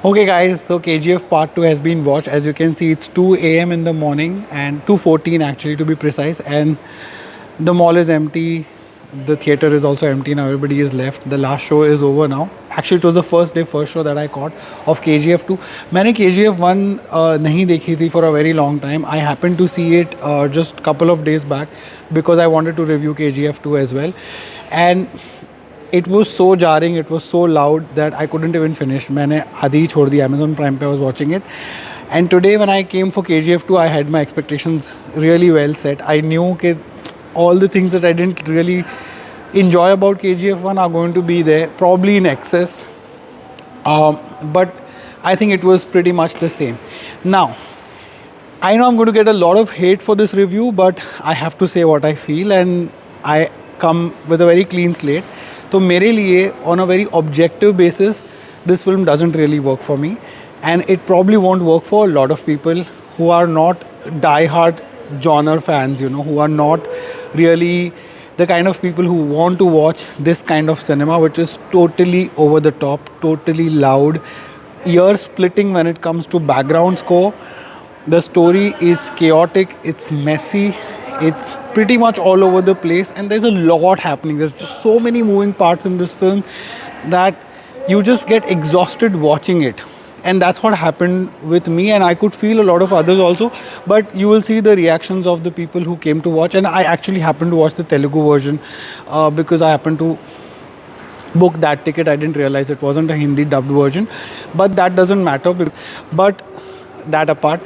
Okay guys, so KGF Part 2 has been watched. As you can see, it's 2 a.m. in the morning and 2:14 actually to be precise, and the mall is empty. The theater is also empty now. Everybody is left. The last show is over now. Actually, it was the first show that I caught of KGF 2. मैंने KGF 1 नहीं देखी थी for a very long time. I happened to see it just couple of days back because I wanted to review KGF 2 as well. And it was so jarring, it was so loud that I couldn't even finish. मैंने आधी ही छोड़ दी. Amazon Prime पे I was watching it. And today when I came for KGF 2, I had my expectations really well set. I knew that all the things that I didn't really enjoy about KGF 1 are going to be there, probably in excess. But I think it was pretty much the same. Now, I know I'm going to get a lot of hate for this review, but I have to say what I feel, and I come with a very clean slate. So मेरे लिए on a very objective basis, this film doesn't really work for me, and it probably won't work for a lot of people who are not die-hard genre fans, who are not really the kind of people who want to watch this kind of cinema, which is totally over the top, totally loud, ear splitting when it comes to background score. The story is chaotic, it's messy, it's pretty much all over the place, and there's a lot happening. There's just so many moving parts in this film that you just get exhausted watching it. And that's what happened with me, and I could feel a lot of others also. But you will see the reactions of the people who came to watch, and I actually happened to watch the Telugu version because I happened to book that ticket. I didn't realize it wasn't a Hindi dubbed version, but that doesn't matter. But that apart,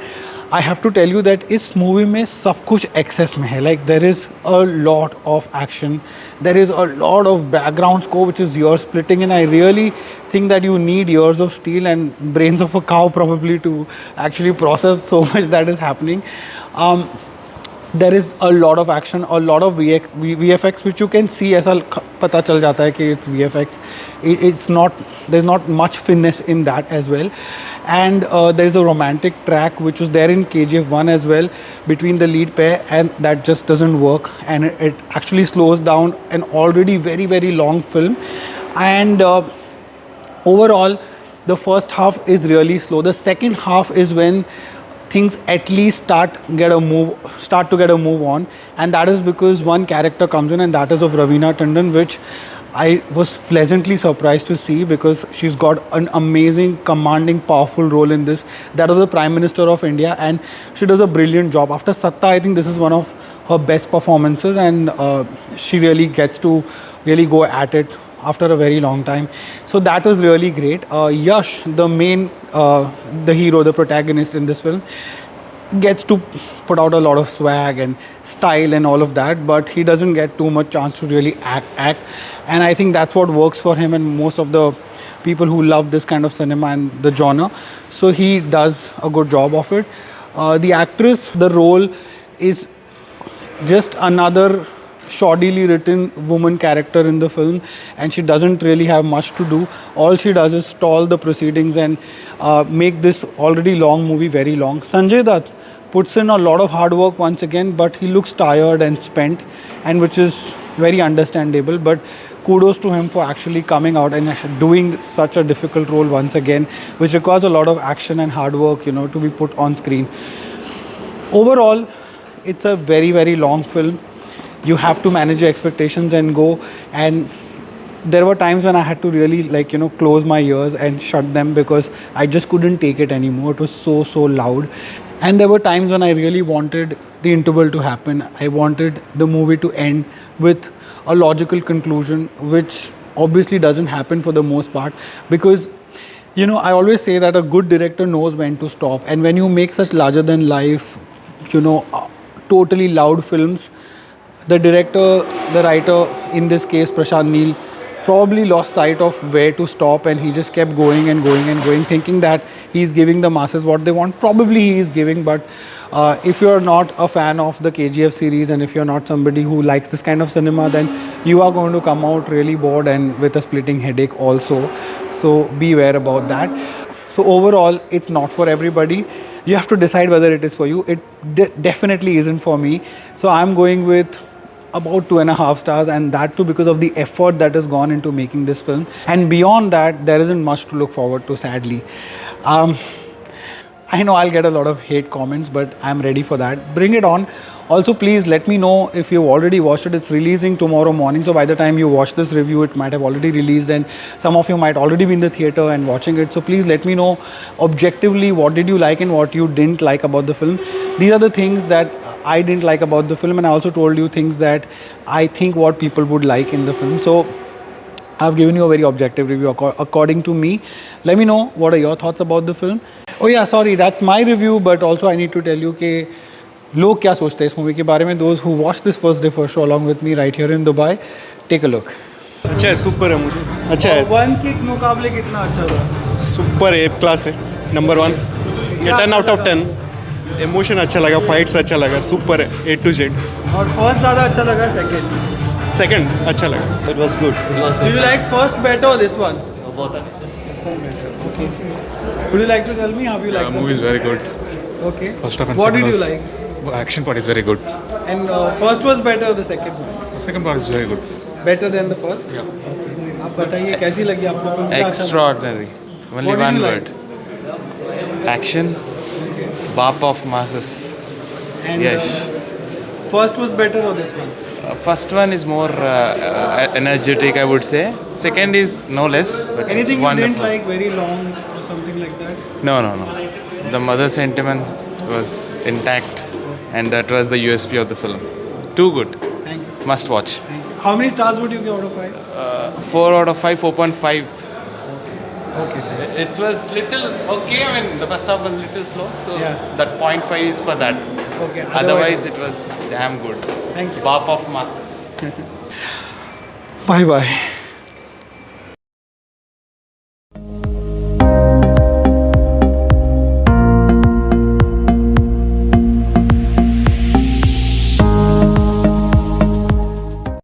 I have to tell you that इस movie में सब कुछ excess में है. Like there is a lot of action, there is a lot of background score which is ear splitting, and I really think that you need ears of steel and brains of a cow probably to actually process so much that is happening. There is a lot of action, a lot of VFX which you can see. ऐसा पता चल जाता है कि it's VFX. It's not, there's not much finesse in that as well. And there is a romantic track which was there in KGF 1 as well between the lead pair, and that just doesn't work, and it actually slows down an already very very long film. And overall the first half is really slow. The second half is when things at least start to get a move on, and that is because one character comes in, and that is of Raveena Tandon, which I was pleasantly surprised to see because she's got an amazing, commanding, powerful role in this. That of the Prime Minister of India, and she does a brilliant job. After Satta, I think this is one of her best performances, and she really gets to really go at it after a very long time. So that was really great. Yash, the main, the hero, the protagonist in this film, gets to put out a lot of swag and style and all of that, but he doesn't get too much chance to really act. And I think that's what works for him and most of the people who love this kind of cinema and the genre. So he does a good job of it. The actress, the role is just another shoddily written woman character in the film, and she doesn't really have much to do. All she does is stall the proceedings and make this already long movie very long. Sanjay Dutt puts in a lot of hard work once again, but he looks tired and spent, and which is very understandable. But kudos to him for actually coming out and doing such a difficult role once again, which requires a lot of action and hard work, to be put on screen. Overall, it's a very very long film. You have to manage your expectations and go. And there were times when I had to really close my ears and shut them because I just couldn't take it anymore. It was so loud. And there were times when I really wanted the interval to happen. I wanted the movie to end with a logical conclusion, which obviously doesn't happen for the most part, because I always say that a good director knows when to stop. And when you make such larger than life, totally loud films, the director, the writer, in this case Prashant Neel, probably lost sight of where to stop, and he just kept going and going and going, thinking that he's giving the masses what they want. Probably he is giving, but if you're not a fan of the KGF series, and if you're not somebody who likes this kind of cinema, then you are going to come out really bored and with a splitting headache also. So beware about that. So overall, it's not for everybody. You have to decide whether it is for you. It definitely isn't for me. So I'm going with about 2.5 stars, and that too because of the effort that has gone into making this film. And beyond that, there isn't much to look forward to, sadly. I know I'll get a lot of hate comments, but I'm ready for that. Bring it on. Also, please let me know if you've already watched it. It's releasing tomorrow morning, so by the time you watch this review, it might have already released, and some of you might already be in the theater and watching it. So please let me know objectively what did you like and what you didn't like about the film. These are the things that I didn't like about the film, and I also told you things that I think what people would like in the film. So I've given you a very objective review according to me. Let me know what are your thoughts about the film. Oh yeah, sorry, that's my review, but also I need to tell you कि लोग क्या सोचते हैं इस movie के बारे में. Those who watched this first day first show along with me right here in Dubai, take a look. अच्छा है, सुपर है. मुझे अच्छा है. वन के मुकाबले कितना अच्छा था? सुपर है, क्लास है, नंबर 1. 10 out of 10. इमोशन अच्छा लगा, फाइट्स अच्छा लगा, सुपर है A to Z. और फर्स्ट ज़्यादा अच्छा लगा, सेकंड अच्छा लगा. It was good. Do you like first better or this one? Both. Okay. Would you like to tell me how you like the movie is very good. Okay. First half and What second did you was- like? Action part is very good. And first was better or the second one? The second part is very good. Better than the first? Yeah. Okay. आप बताइए कैसी लगी आपको film? क्या अच्छा लगा? Extraordinary. Only What did one you word. like? Action. Bap of masses. And Yes. first was better or this one? First one is more energetic, I would say. Second is no less, but Anything it's you wonderful. didn't like, very long or something like that? No. The mother sentiment was intact, and that was the USP of the film. Too good. Thank you. Must watch. Thank you. How many stars would you give out of 5? 4 out of 5, 4.5. Okay. It was little okay. I mean, the first half was little slow, so Yeah. that 0.5 is for that. Okay. Otherwise, it was damn good. Thank you. Bap of masses. Bye bye.